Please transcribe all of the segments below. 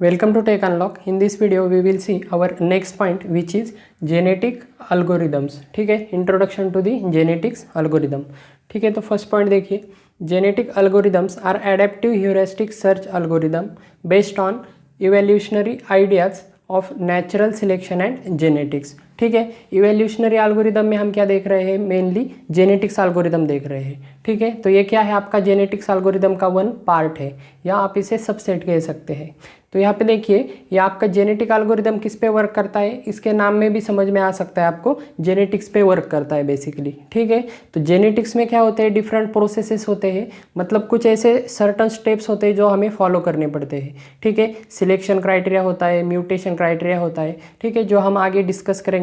Welcome to Tech Unlock. In this video we will see our next point which is genetic algorithms. ठीक है, introduction to the genetics algorithm. ठीक है, तो first point देखिए, genetic algorithms are adaptive heuristic search algorithm based on evolutionary ideas of natural selection and genetics. ठीक है, evolutionary algorithm में हम क्या देख रहे हैं, मेनली जेनेटिक्स एल्गोरिदम देख रहे हैं. ठीक है, तो ये क्या है, आपका जेनेटिक्स एल्गोरिदम का वन पार्ट है या आप इसे सबसेट कह सकते हैं. तो यहाँ पे देखिए, ये आपका जेनेटिक एल्गोरिदम किस पे वर्क करता है, इसके नाम में भी समझ में आ सकता है आपको, जेनेटिक्स पे वर्क करता है बेसिकली. ठीक है, तो जेनेटिक्स में क्या होते हैं, डिफरेंट प्रोसेसेस होते हैं, मतलब कुछ ऐसे सर्टन स्टेप्स होते हैं जो हमें फॉलो करने पड़ते हैं. ठीक है, सिलेक्शन क्राइटेरिया होता है, म्यूटेशन क्राइटेरिया होता है. ठीक है, जो हम आगे डिस्कस करेंगे.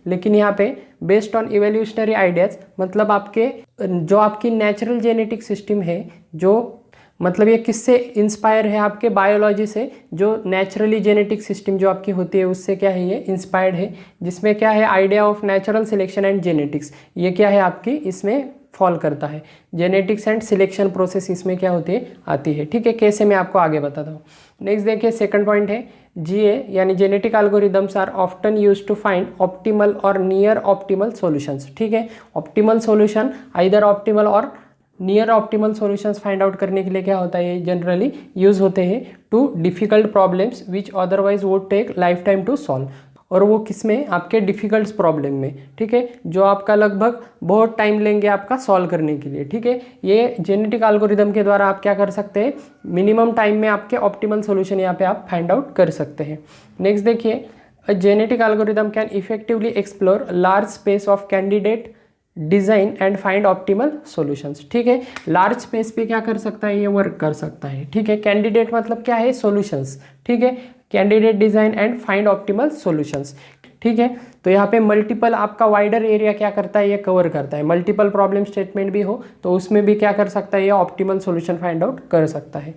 लेकिन यहाँ पे बेस्ड ऑन इवोल्यूशनरी आइडियाज, मतलब आपके जो आपकी नेचुरल जेनेटिक सिस्टम है, जो मतलब ये किससे इंस्पायर है, आपके बायोलॉजी से. जो नेचुरली जेनेटिक सिस्टम जो आपकी होती है उससे क्या है, ये इंस्पायर्ड है. जिसमें क्या है, idea of natural selection and genetics, ये क्या है आपकी, इसमें फॉल करता है. जेनेटिक्स एंड सिलेक्शन प्रोसेस इसमें क्या होती है, आती है. ठीक है, कैसे मैं आपको आगे बताता हूँ. नेक्स्ट देखिए, सेकंड पॉइंट है जीए यानी genetic algorithms are often used to find optimal or near optimal solutions. ठीक है, optimal solution, either optimal or near optimal solutions find out करने के लिए क्या होता है, जनरली यूज़ होते हैं to difficult problems which otherwise would take life time to solve. और वो किस में, आपके डिफ़िकल्ट प्रॉब्लम में. ठीक है, जो आपका लगभग बहुत टाइम लेंगे आपका सॉल्व करने के लिए. ठीक है, ये जेनेटिक एल्गोरिदम के द्वारा आप क्या कर सकते हैं, मिनिमम टाइम में आपके ऑप्टिमल सॉल्यूशन यहाँ पे आप फाइंड आउट कर सकते हैं. नेक्स्ट देखिए, a genetic algorithm can effectively explore large space of candidate design and find optimal solutions. ठीक है, लार्ज स्पेस पे क्या कर सकता है, ये वर्क कर सकता है. ठीक है, कैंडिडेट मतलब क्या है, सॉल्यूशंस. ठीक है, candidate design and find optimal solutions. ठीक है, तो यहाँ पे मल्टीपल आपका वाइडर एरिया क्या करता है, ये कवर करता है. मल्टीपल प्रॉब्लम स्टेटमेंट भी हो तो उसमें भी क्या कर सकता है, ये ऑप्टिमल सॉल्यूशन फाइंड आउट कर सकता है.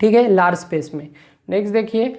ठीक है, लार्ज स्पेस में. नेक्स्ट देखिए,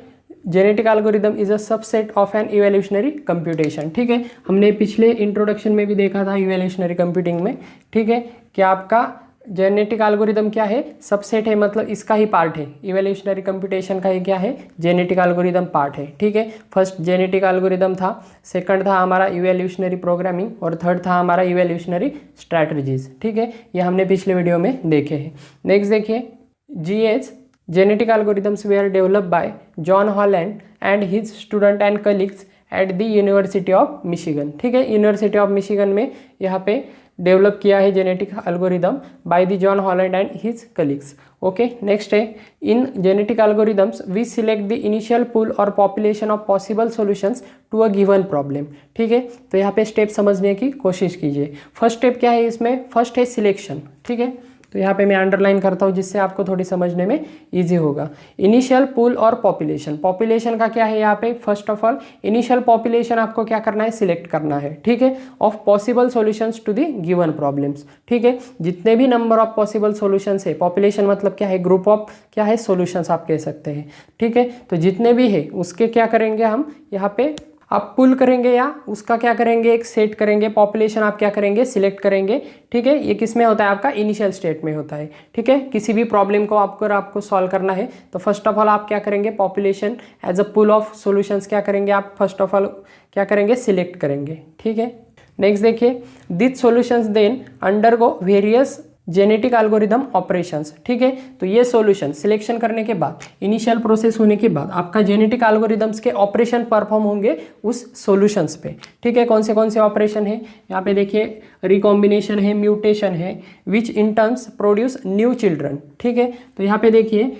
genetic algorithm is a subset of an evolutionary computation. ठीक है, हमने पिछले इंट्रोडक्शन में भी देखा था इवोल्यूशनरी कंप्यूटिंग में. ठीक है, कि आपका जेनेटिक एल्गोरिदम क्या है, सबसेट है, मतलब इसका ही पार्ट है. इवोल्यूशनरी कंप्यूटेशन का ही क्या है, जेनेटिक एल्गोरिदम पार्ट है. ठीक है, फर्स्ट जेनेटिक एल्गोरिदम था, सेकंड था हमारा इवोल्यूशनरी प्रोग्रामिंग और थर्ड था हमारा इवोल्यूशनरी स्ट्रैटेजीज. ठीक है, ये हमने पिछले वीडियो में देखे हैं. नेक्स्ट देखिए, GH genetic algorithms were developed by John Holland and his student and colleagues at the University of Michigan. ठीक है, यूनिवर्सिटी ऑफ मिशिगन में यहाँ पे डेवलप किया है genetic algorithm by the John Holland and his colleagues. Okay, next है, in genetic algorithms we select the initial pool और population of possible solutions to a given problem. ठीक है, तो यहाँ पे स्टेप समझने की कोशिश कीजिए. फर्स्ट स्टेप क्या है इसमें, फर्स्ट है सिलेक्शन. ठीक है, तो यहाँ पे मैं अंडरलाइन करता हूँ जिससे आपको थोड़ी समझने में इजी होगा. इनिशियल पूल और पॉपुलेशन, पॉपुलेशन का क्या है यहाँ पे, first of all initial population आपको क्या करना है, सिलेक्ट करना है. ठीक है, of possible solutions to the given problems. ठीक है, जितने भी नंबर ऑफ पॉसिबल सॉल्यूशंस है, पॉपुलेशन मतलब क्या है, ग्रुप ऑफ क्या है, सॉल्यूशंस आप कह सकते हैं. ठीक है, तो जितने भी है उसके क्या करेंगे हम यहाँ पे, आप पुल करेंगे या उसका क्या करेंगे, एक सेट करेंगे. पॉपुलेशन आप क्या करेंगे, सिलेक्ट करेंगे. ठीक है, ये किस में होता है, आपका इनिशियल स्टेट में होता है. ठीक है, किसी भी प्रॉब्लम को आपको सॉल्व करना है तो फर्स्ट ऑफ ऑल आप क्या करेंगे, population as a pool of solutions क्या करेंगे, आप फर्स्ट ऑफ ऑल क्या करेंगे, सिलेक्ट करेंगे. ठीक है, नेक्स्ट देखिए, this solutions then undergo various genetic algorithm operations. ठीक है, तो ये सॉल्यूशन सिलेक्शन करने के बाद, इनिशियल प्रोसेस होने के बाद आपका जेनेटिक एल्गोरिदम्स के ऑपरेशन परफॉर्म होंगे उस सॉल्यूशंस पे. ठीक है, कौन से ऑपरेशन है, यहाँ पे देखिए, रिकॉम्बिनेशन है, म्यूटेशन है, which in terms produce new children. ठीक है, तो यहाँ पे देखिए,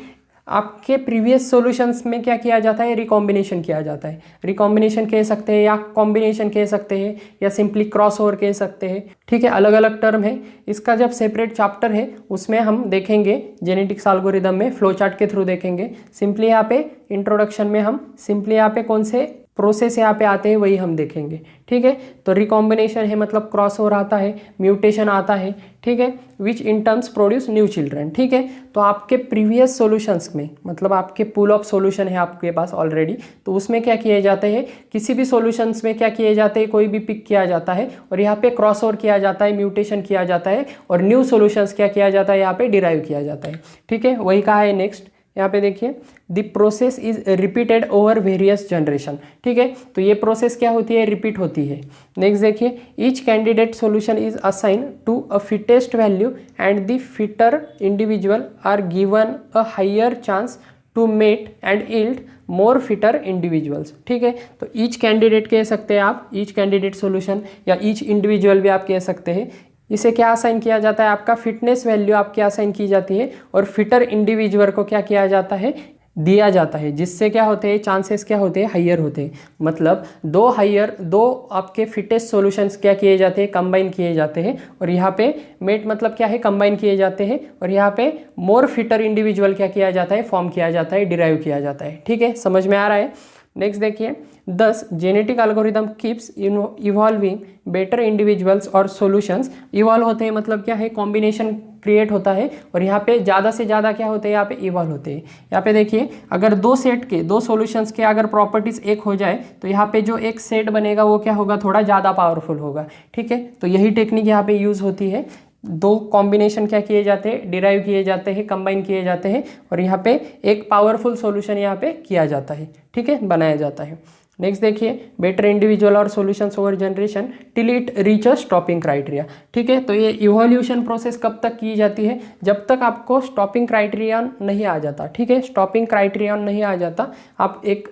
आपके प्रीवियस सॉल्यूशंस में क्या किया जाता है, रिकॉम्बिनेशन किया जाता है. रिकॉम्बिनेशन कह सकते हैं या कॉम्बिनेशन कह सकते हैं या सिंपली क्रॉस ओवर कह सकते हैं. ठीक है, अलग अलग टर्म है. इसका जब सेपरेट चैप्टर है उसमें हम देखेंगे, जेनेटिक्स एल्गोरिदम में फ्लो चार्ट के थ्रू देखेंगे. सिंपली यहाँ पे इंट्रोडक्शन में हम सिंपली यहाँ पे कौन से प्रोसेस यहाँ पे आते हैं वही हम देखेंगे. ठीक है, तो रिकॉम्बिनेशन है मतलब क्रॉस ओवर आता है, म्यूटेशन आता है. ठीक है, which in terms produce new children. ठीक है, तो आपके प्रीवियस सॉल्यूशंस में, मतलब आपके पूल ऑफ सॉल्यूशन है आपके पास ऑलरेडी, तो उसमें क्या किए जाते हैं, किसी भी सॉल्यूशंस में क्या किए जाते हैं, कोई भी पिक किया जाता है और यहाँ पे क्रॉस ओवर किया जाता है, म्यूटेशन किया जाता है और न्यू सॉल्यूशंस क्या किया जाता है, यहाँ पे डिराइव किया जाता है. ठीक है, वही कहा है नेक्स्ट यहाँ पे देखिए the process is repeated over various generation, ठीक है। तो ये प्रोसेस क्या होती है, रिपीट होती है। नेक्स्ट देखिए each candidate solution is assign to a fittest value and the fitter individual are given a higher chance to mate and yield more fitter individuals, ठीक है। तो ईच कैंडिडेट कह सकते हैं आप, ईच कैंडिडेट सॉल्यूशन या each individual भी आप कह सकते हैं। इसे क्या असाइन किया जाता है, आपका फिटनेस वैल्यू आपकी असाइन की जाती है और फिटर इंडिविजुअल को क्या किया जाता है, दिया जाता है, जिससे क्या होते हैं, चांसेस क्या होते हैं, हायर होते हैं। मतलब दो आपके फिटेस्ट सॉल्यूशंस क्या किए जाते हैं, कंबाइन किए जाते हैं। और यहाँ पे मेट मतलब क्या है, कंबाइन किए जाते हैं। और यहाँ पे मोर फिटर इंडिविजुअल क्या किया जाता है, फॉर्म किया जाता है, डिराइव किया जाता है, ठीक है। समझ में आ रहा है। नेक्स्ट देखिए दस genetic algorithm keeps evolving better individuals और सॉल्यूशंस। इवॉल्व होते हैं मतलब क्या है, कॉम्बिनेशन क्रिएट होता है। और यहाँ पे ज़्यादा से ज़्यादा क्या होते हैं, यहाँ पे इवॉल्व होते हैं। यहाँ पे देखिए अगर दो सेट के, दो सॉल्यूशंस के अगर प्रॉपर्टीज एक हो जाए तो यहाँ पे जो एक सेट बनेगा वो क्या होगा, थोड़ा ज़्यादा पावरफुल होगा, ठीक है। तो यही टेक्निक यहाँ पे यूज़ होती है। दो कॉम्बिनेशन क्या किए जाते हैं, डिराइव किए जाते हैं, कंबाइन किए जाते हैं और यहाँ पे एक पावरफुल सॉल्यूशन यहाँ पे किया जाता है, ठीक है, बनाया जाता है। नेक्स्ट देखिए बेटर इंडिविजुअल और solutions over generation till it reaches stopping criteria, ठीक है। तो ये इवोल्यूशन प्रोसेस कब तक की जाती है, जब तक आपको स्टॉपिंग क्राइटेरियन नहीं आ जाता, ठीक है। स्टॉपिंग क्राइटेरियन नहीं आ जाता, आप एक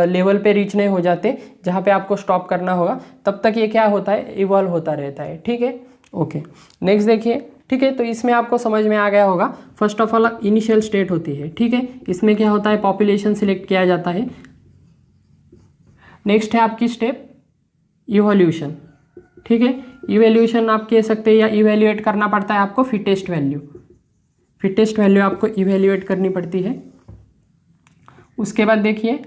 लेवल पे रीच नहीं हो जाते जहाँ पे आपको स्टॉप करना होगा, तब तक ये क्या होता है, इवॉल्व होता रहता है, ठीक है। ओके नेक्स्ट देखिए, ठीक है। तो इसमें आपको समझ में आ गया होगा। First of all initial state होती है, ठीक है। इसमें क्या होता है, पॉपुलेशन सिलेक्ट किया जाता है। नेक्स्ट है आपकी स्टेप इवोल्यूशन, ठीक है। इवोल्यूशन आप कह सकते हैं या इवेल्युएट करना पड़ता है आपको फिटेस्ट वैल्यू, फिटेस्ट वैल्यू आपको इवेल्युएट करनी पड़ती है। उसके बाद देखिए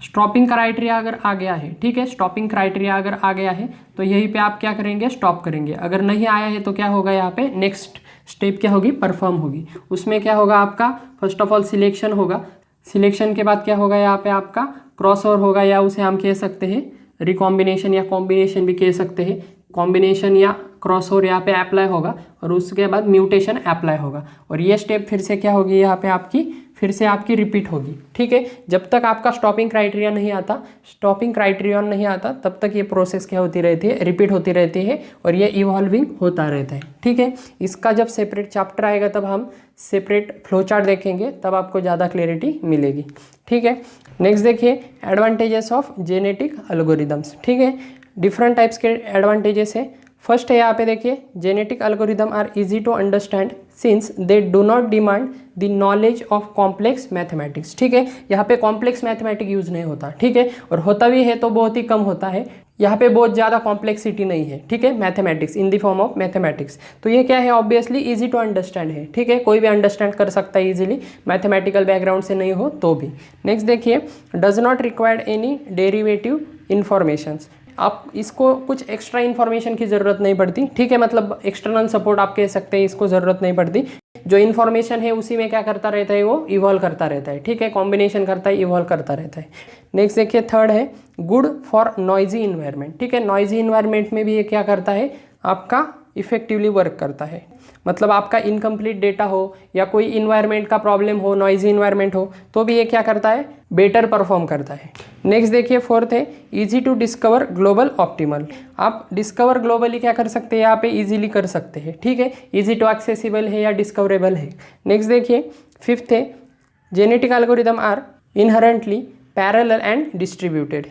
स्टॉपिंग क्राइटेरिया अगर आ गया है, ठीक है, स्टॉपिंग क्राइटेरिया अगर आ गया है तो यहीं पे आप क्या करेंगे, स्टॉप करेंगे। अगर नहीं आया है तो क्या होगा, यहाँ पे नेक्स्ट स्टेप क्या होगी, परफॉर्म होगी। उसमें क्या होगा आपका, फर्स्ट ऑफ ऑल सिलेक्शन होगा। सिलेक्शन के बाद क्या होगा, यहाँ पे आपका क्रॉस ओवर होगा या उसे हम कह सकते हैं रिकॉम्बिनेशन या कॉम्बिनेशन भी कह सकते हैं। कॉम्बिनेशन या क्रॉस ओवर यहाँ पे अप्लाई होगा और उसके बाद म्यूटेशन अप्लाई होगा और ये स्टेप फिर से क्या होगी, यहाँ पे आपकी फिर से आपकी रिपीट होगी, ठीक है। जब तक आपका स्टॉपिंग क्राइटेरिया नहीं आता, स्टॉपिंग क्राइटेरियन नहीं आता, तब तक ये प्रोसेस क्या होती रहती है, रिपीट होती रहती है और ये इवॉल्विंग होता रहता है, ठीक है। इसका जब सेपरेट चैप्टर आएगा तब हम सेपरेट फ्लो चार्ट देखेंगे, तब आपको ज़्यादा क्लैरिटी मिलेगी, ठीक है। नेक्स्ट देखिए एडवांटेजेस ऑफ जेनेटिक एल्गोरिदम्स, ठीक है। डिफरेंट टाइप्स के एडवांटेजेस है। फर्स्ट है यहाँ पे देखिए genetic algorithm are easy to understand since they do not demand the knowledge of complex mathematics, ठीक है। यहाँ पे कॉम्प्लेक्स मैथमेटिक्स यूज नहीं होता, ठीक है, और होता भी है तो बहुत ही कम होता है। यहाँ पे बहुत ज़्यादा कॉम्प्लेक्सिटी नहीं है, ठीक है, mathematics in the form of mathematics. तो ये क्या है, ऑब्वियसली इजी टू अंडरस्टैंड है, ठीक है, कोई भी अंडरस्टैंड कर सकता है इजीली, मैथमेटिकल बैकग्राउंड से नहीं हो तो भी। नेक्स्ट देखिए does not required any derivative informations. आप इसको कुछ एक्स्ट्रा इन्फॉर्मेशन की ज़रूरत नहीं पड़ती, ठीक है, मतलब एक्सटर्नल सपोर्ट आप कह सकते हैं, इसको ज़रूरत नहीं पड़ती। जो इन्फॉर्मेशन है उसी में क्या करता रहता है, वो इवॉल्व करता रहता है, ठीक है, कॉम्बिनेशन करता है, इवॉल्व करता रहता है। नेक्स्ट देखिए थर्ड है गुड फॉर नॉइजी इन्वायरमेंट, ठीक है। नॉइजी इन्वायरमेंट में भी ये क्या करता है, आपका इफेक्टिवली वर्क करता है। मतलब आपका इनकम्प्लीट डेटा हो या कोई इन्वायरमेंट का प्रॉब्लम हो, नॉइजी इन्वायरमेंट हो, तो भी ये क्या करता है, बेटर परफॉर्म करता है। नेक्स्ट देखिए फोर्थ है easy to discover global optimal. आप डिस्कवर ग्लोबली क्या कर सकते हैं, यहाँ पे इजीली कर सकते हैं, ठीक है, इजी टू एक्सेसिबल है या डिस्कवरेबल है। नेक्स्ट देखिए फिफ्थ है genetic algorithm are inherently parallel and distributed.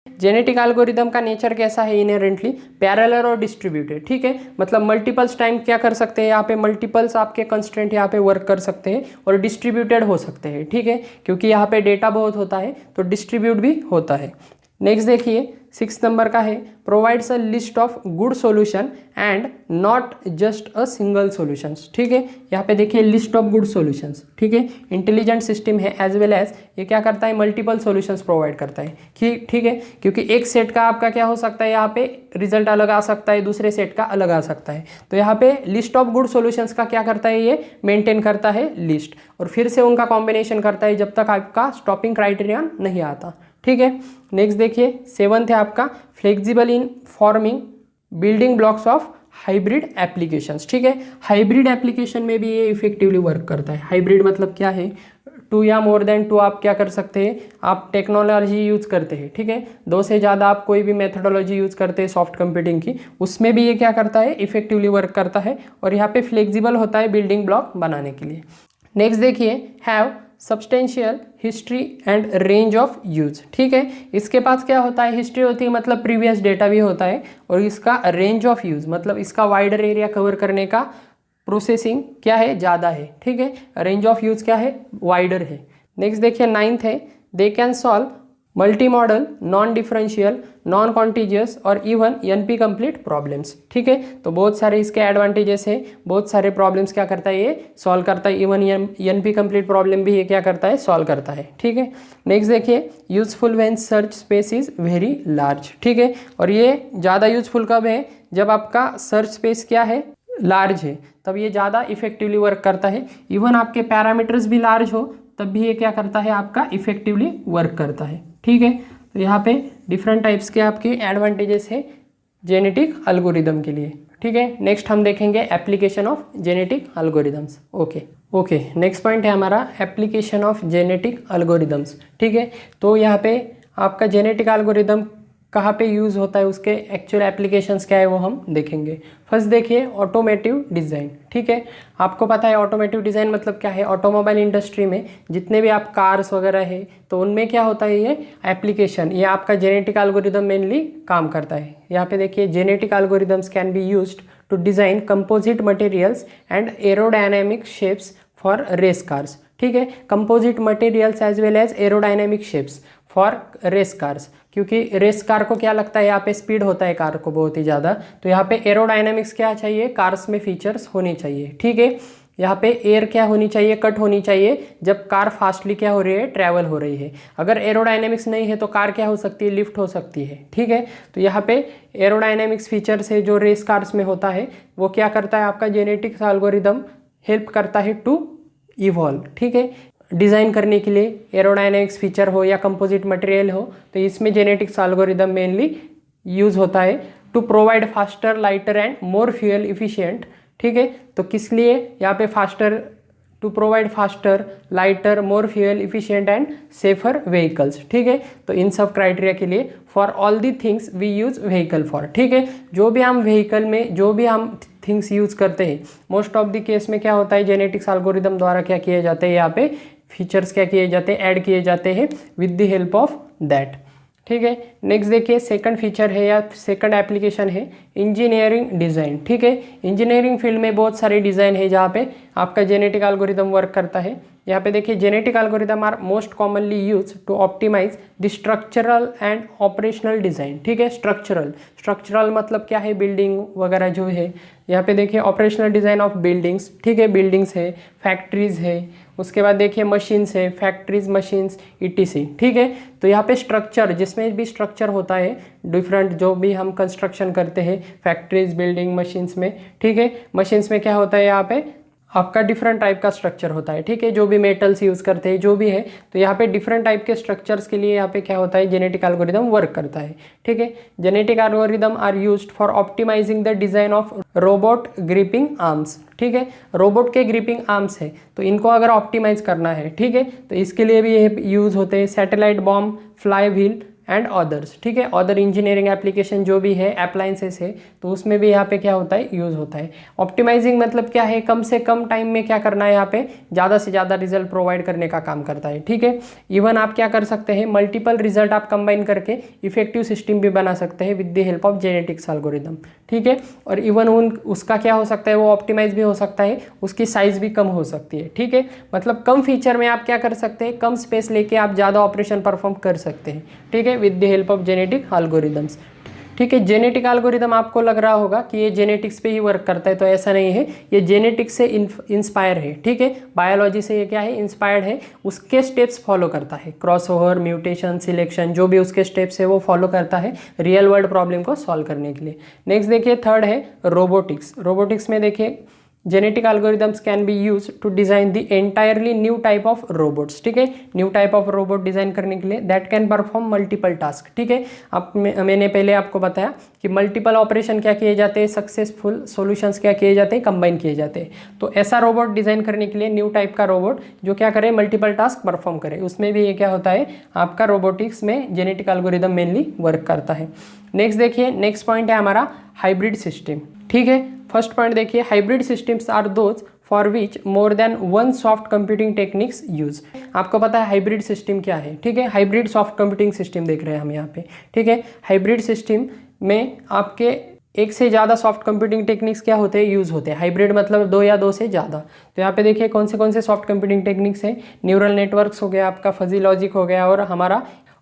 Genetic algorithm का नेचर कैसा है, इनहेरेंटली पैरेलल और डिस्ट्रीब्यूटेड, ठीक है, मतलब मल्टीपल्स टाइम क्या कर सकते हैं, यहाँ पे मल्टीपल्स आपके कंस्ट्रेंट यहाँ पे वर्क कर सकते हैं और डिस्ट्रीब्यूटेड हो सकते हैं, ठीक है, क्योंकि यहाँ पे डेटा बहुत होता है तो डिस्ट्रीब्यूट भी होता है। नेक्स्ट देखिए 6 नंबर का है provides a list of good solution and not just a single solutions, ठीक है। यहाँ पे देखिए लिस्ट ऑफ गुड सॉल्यूशंस, ठीक है, इंटेलिजेंट सिस्टम है एज वेल एज ये क्या करता है, मल्टीपल सॉल्यूशंस प्रोवाइड करता है, ठीक है, क्योंकि एक सेट का आपका क्या हो सकता है, यहाँ पे रिजल्ट अलग आ सकता है, दूसरे सेट का अलग आ सकता है। तो यहाँ पे लिस्ट ऑफ गुड सॉल्यूशंस का क्या करता है, ये मेंटेन करता है लिस्ट और फिर से उनका कॉम्बिनेशन करता है जब तक आपका स्टॉपिंग क्राइटेरियन नहीं आता, ठीक है। नेक्स्ट देखिए 7th है आपका flexible in forming building blocks of hybrid applications, ठीक है। हाइब्रिड एप्लीकेशन में भी ये इफेक्टिवली वर्क करता है। हाइब्रिड मतलब क्या है, 2 या मोर देन 2 आप क्या कर सकते हैं, आप टेक्नोलॉजी यूज़ करते हैं, ठीक है। 2 से ज़्यादा आप कोई भी मेथोडोलॉजी यूज़ करते हैं सॉफ्ट कंप्यूटिंग की, उसमें भी ये क्या करता है, इफेक्टिवली वर्क करता है और यहाँ पे फ्लेक्सिबल होता है बिल्डिंग ब्लॉक बनाने के लिए। नेक्स्ट देखिए, have substantial history and range of use, ठीक है। इसके पास क्या होता है, हिस्ट्री होती है मतलब प्रीवियस डेटा भी होता है, और इसका रेंज ऑफ यूज मतलब इसका वाइडर एरिया कवर करने का प्रोसेसिंग क्या है, ज़्यादा है, ठीक है। रेंज ऑफ यूज क्या है, वाइडर है। नेक्स्ट देखिए 9th है, they can solve multi modal, non differential, non contiguous और इवन एनपी कंप्लीट प्रॉब्लम्स, ठीक है। तो बहुत सारे इसके एडवांटेजेस है, बहुत सारे प्रॉब्लम्स क्या करता है ये सॉल्व करता है, इवन एनपी कंप्लीट प्रॉब्लम भी ये क्या करता है, सॉल्व करता है, ठीक है। नेक्स्ट देखिए, useful when search space is very large, ठीक है। और ये ज़्यादा यूजफुल कब है, जब आपका सर्च स्पेस क्या है, लार्ज है, तब ये ज़्यादा इफेक्टिवली वर्क करता है। इवन आपके पैरामीटर्स भी लार्ज हो तब भी ये क्या करता है, आपका इफेक्टिवली वर्क करता है, ठीक है। तो यहाँ पे डिफरेंट टाइप्स के आपके एडवांटेजेस है जेनेटिक एल्गोरिदम के लिए, ठीक है। नेक्स्ट हम देखेंगे application of genetic algorithms. Okay next point है हमारा एप्लीकेशन ऑफ जेनेटिक एल्गोरिदम्स, ठीक है। तो यहाँ पे आपका जेनेटिक एल्गोरिदम कहाँ पे यूज़ होता है, उसके एक्चुअल एप्लीकेशंस क्या है वो हम देखेंगे। फर्स्ट देखिए ऑटोमेटिव डिज़ाइन, ठीक है। आपको पता है ऑटोमेटिव डिज़ाइन मतलब क्या है, ऑटोमोबाइल इंडस्ट्री में जितने भी आप कार्स वगैरह है तो उनमें क्या होता है, ये एप्लीकेशन, ये आपका जेनेटिक एल्गोरिदम मेनली काम करता है। यहाँ पे देखिए genetic algorithms can be used to design composite materials and aerodynamic shapes for race cars, ठीक है। Composite materials as well as aerodynamic shapes for race cars, क्योंकि रेस कार को क्या लगता है, यहाँ पे स्पीड होता है कार को बहुत ही ज़्यादा, तो यहाँ पे एरोडायनेमिक्स क्या चाहिए, कार्स में फीचर्स होनी चाहिए, ठीक है। यहाँ पे एयर क्या होनी चाहिए, कट होनी चाहिए जब कार फास्टली क्या हो रही है, ट्रैवल हो रही है। अगर एरोडायनेमिक्स नहीं है तो कार क्या हो सकती है, लिफ्ट हो सकती है, ठीक है। तो यहाँ पे एरोडायनेमिक्स फीचर्स है जो रेस कार्स में होता है, वो क्या करता है, आपका जेनेटिक्स एल्गोरिदम हेल्प करता है टू इवॉल्व, ठीक है। डिज़ाइन करने के लिए एरोडायनेमिक्स फीचर हो या कंपोजिट मटेरियल हो, तो इसमें जेनेटिक्स एल्गोरिदम मेनली यूज़ होता है to provide faster, lighter and more fuel efficient, ठीक है। तो किस लिए यहाँ पे faster, to provide faster, lighter, more fuel efficient and safer vehicles, ठीक है। तो इन सब क्राइटेरिया के लिए for all the things we use vehicle for, ठीक है। जो भी हम व्हीकल में जो भी हम थिंग्स यूज़ करते हैं, मोस्ट ऑफ द केस में क्या होता है, जेनेटिक्स एल्गोरिदम द्वारा क्या किए जाते हैं, यहाँ पे फीचर्स क्या किए जाते हैं, ऐड किए जाते हैं with the help of that, ठीक है। नेक्स्ट देखिए सेकंड फीचर है या सेकंड एप्लीकेशन है इंजीनियरिंग डिज़ाइन, ठीक है। इंजीनियरिंग फील्ड में बहुत सारे डिज़ाइन है जहाँ पे आपका जेनेटिक एल्गोरिदम वर्क करता है। यहाँ पे देखिए genetic algorithm are most commonly use to optimize the structural and operational design, ठीक है। स्ट्रक्चरल मतलब क्या है, बिल्डिंग वगैरह जो है। यहाँ पे देखिए ऑपरेशनल डिज़ाइन ऑफ बिल्डिंग्स, ठीक है, बिल्डिंग्स है, फैक्ट्रीज है, उसके बाद देखिए मशीन्स है, फैक्ट्रीज, मशीन्स, ETC, ठीक है। तो यहाँ पे स्ट्रक्चर, जिसमें भी स्ट्रक्चर होता है डिफरेंट, जो भी हम कंस्ट्रक्शन करते हैं फैक्ट्रीज, बिल्डिंग, मशीन्स में, ठीक है। मशीन्स में क्या होता है, यहाँ पे आपका डिफरेंट टाइप का स्ट्रक्चर होता है, ठीक है। जो भी मेटल्स यूज़ करते हैं, जो भी है, तो यहाँ पे डिफरेंट टाइप के स्ट्रक्चर्स के लिए यहाँ पे क्या होता है, जेनेटिक एल्गोरिदम वर्क करता है, ठीक है। Genetic algorithm are used for optimizing the design of robot gripping arms, ठीक है। रोबोट के ग्रिपिंग आर्म्स है तो इनको अगर ऑप्टिमाइज करना है, ठीक है, तो इसके लिए भी ये यूज़ होते हैं। Satellite bomb, fly wheel and others, ठीक है। अदर इंजीनियरिंग एप्लीकेशन जो भी है, अप्लायंसेस है, तो उसमें भी यहाँ पे क्या होता है, यूज़ होता है। ऑप्टिमाइजिंग मतलब क्या है, कम से कम टाइम में क्या करना है, यहाँ पे ज़्यादा से ज़्यादा रिजल्ट प्रोवाइड करने का काम करता है, ठीक है। इवन आप क्या कर सकते हैं, मल्टीपल रिजल्ट आप कंबाइन करके इफेक्टिव सिस्टम भी बना सकते हैं with the help of genetics algorithm, ठीक है। और इवन उसका क्या हो सकता है, वो ऑप्टिमाइज भी हो सकता है, उसकी साइज़ भी कम हो सकती है, ठीक है। मतलब कम फीचर में आप क्या कर सकते हैं, कम स्पेस लेके आप ज़्यादा ऑपरेशन परफॉर्म कर सकते हैं, ठीक है, with the help of genetic algorithms, ठीक है। जेनेटिक एल्गोरिदम आपको लग रहा होगा कि ये जेनेटिक्स पे ही वर्क करता है, तो ऐसा नहीं है, ये जेनेटिक्स से इंस्पायर है, ठीक है। बायोलॉजी से ये क्या है, इंस्पायर्ड है, उसके स्टेप्स फॉलो करता है, क्रॉसओवर, म्यूटेशन, सिलेक्शन, जो भी उसके स्टेप्स है वो फॉलो करता है रियल वर्ल्ड प्रॉब्लम को सॉल्व करने के लिए। नेक्स्ट देखिए थर्ड है रोबोटिक्स। रोबोटिक्स में देखिए genetic algorithms can be use to design the entirely new type of robots, ठीक है, new type of robot design करने के लिए that can perform multiple task, ठीक है। अब मैंने पहले आपको बताया कि मल्टीपल ऑपरेशन क्या किए जाते हैं, सक्सेसफुल सॉल्यूशंस क्या किए जाते हैं, कंबाइन किए जाते हैं। तो ऐसा रोबोट डिजाइन करने के लिए न्यू टाइप का रोबोट जो क्या करे, मल्टीपल टास्क परफॉर्म करे, उसमें भी ये क्या होता है, आपका रोबोटिक्स में जेनेटिक एल्गोरिदम मेनली वर्क करता है। नेक्स्ट देखिए, नेक्स्ट पॉइंट है हमारा हाइब्रिड सिस्टम, ठीक है। फर्स्ट पॉइंट देखिए, hybrid systems are those for which more than one soft computing techniques use. आपको पता है हाइब्रिड सिस्टम क्या है, ठीक है, हाइब्रिड सॉफ्ट कंप्यूटिंग सिस्टम देख रहे हैं हम यहाँ पे, ठीक है। हाइब्रिड सिस्टम में आपके एक से ज़्यादा सॉफ्ट कंप्यूटिंग टेक्निक्स क्या होते हैं, यूज़ होते हैं। हाइब्रिड मतलब दो या दो से ज़्यादा। तो यहाँ पे देखिए कौन से सॉफ्ट कंप्यूटिंग टेक्निक्स हैं, न्यूरल नेटवर्क्स हो गया, आपका फजी लॉजिक हो गया,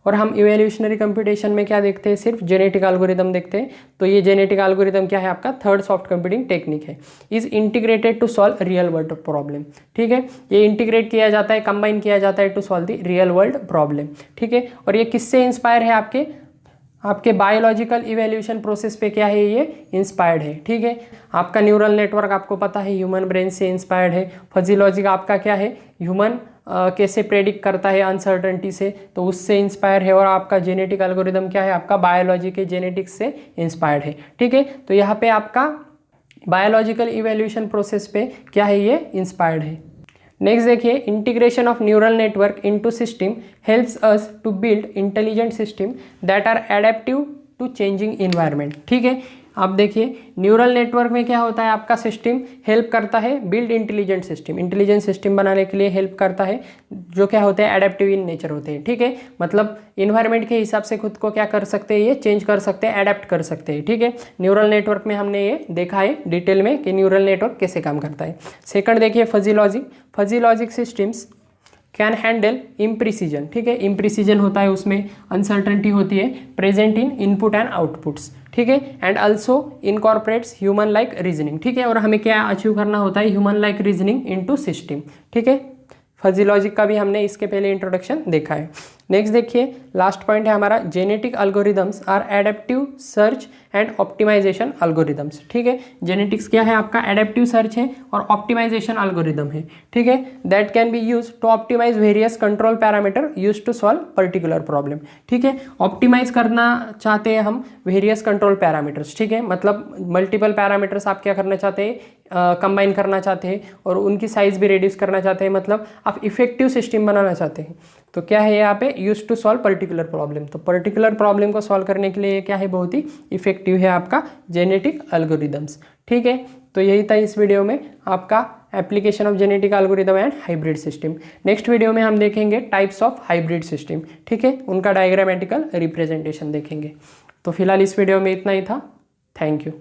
और हम इवैल्यूएशनरी कंप्यूटेशन में क्या देखते हैं, सिर्फ जेनेटिक एल्गोरिदम देखते हैं। तो ये जेनेटिक एल्गोरिदम क्या है, आपका थर्ड सॉफ्ट कंप्यूटिंग टेक्निक है। Is integrated to solve real world problem, ठीक है। ये इंटीग्रेट किया जाता है, कंबाइन किया जाता है to solve the real world problem, ठीक है। और ये किससे इंस्पायर है, आपके बायोलॉजिकल इवैल्यूएशन प्रोसेस पे क्या है, ये इंस्पायर्ड है, ठीक है। आपका न्यूरल नेटवर्क आपको पता है ह्यूमन ब्रेन से इंस्पायर्ड है। फजी लॉजिक आपका क्या है, ह्यूमन कैसे प्रेडिक्ट करता है अनसर्टनिटी से, तो उससे इंस्पायर है। और आपका जेनेटिक एल्गोरिदम क्या है, आपका बायोलॉजी के जेनेटिक्स से इंस्पायर्ड है, ठीक है। तो यहाँ पे आपका बायोलॉजिकल इवैल्यूएशन प्रोसेस पे क्या है, ये इंस्पायर्ड है। नेक्स्ट देखिए, integration of neural network into system helps us to build intelligent system that are adaptive to changing environment, ठीक है। आप देखिए न्यूरल नेटवर्क में क्या होता है, आपका सिस्टम हेल्प करता है build intelligent system, intelligent system बनाने के लिए हेल्प करता है, जो क्या होते हैं, एडेप्टिव इन नेचर होते हैं, ठीक है। मतलब इन्वायरमेंट के हिसाब से खुद को क्या कर सकते हैं, ये चेंज कर सकते हैं, एडेप्ट कर सकते हैं, ठीक है। न्यूरल नेटवर्क में हमने ये देखा है डिटेल में कि न्यूरल नेटवर्क कैसे काम करता है। सेकंड देखिए, fuzzy logic systems can handle imprecision, ठीक है। इम्प्रिसीजन होता है, उसमें अनसर्टनिटी होती है present in input and outputs, ठीक है। And also incorporates human like reasoning, ठीक है। और हमें क्या अचीव करना होता है, human like reasoning into system, ठीक है। फजी लॉजिक का भी हमने इसके पहले इंट्रोडक्शन देखा है। नेक्स्ट देखिए, लास्ट पॉइंट है हमारा, genetic algorithms are adaptive search and optimization algorithms, ठीक है। जेनेटिक्स क्या है, आपका एडेप्टिव सर्च है और ऑप्टिमाइजेशन एल्गोरिदम है, ठीक है। That can be use to optimize various control parameter use to solve particular problem, ठीक है। ऑप्टिमाइज करना चाहते हैं हम वेरियस कंट्रोल पैरामीटर्स, ठीक है। मतलब मल्टीपल पैरामीटर्स आप क्या करना चाहते हैं, कंबाइन करना चाहते हैं और उनकी साइज भी रिड्यूस करना चाहते हैं, मतलब आप इफेक्टिव सिस्टम बनाना चाहते हैं। तो क्या है यहाँ पे, use to solve particular problem. तो पर्टिकुलर प्रॉब्लम को सॉल्व करने के लिए क्या है, बहुत ही इफेक्टिव है आपका जेनेटिक एल्गोरिदम्स, ठीक है। तो यही था इस वीडियो में आपका application of genetic algorithm and hybrid system. Next video में हम देखेंगे टाइप्स ऑफ हाइब्रिड सिस्टम, ठीक है, उनका डायग्रामेटिकल रिप्रेजेंटेशन देखेंगे। तो फिलहाल इस वीडियो में इतना ही था। Thank you.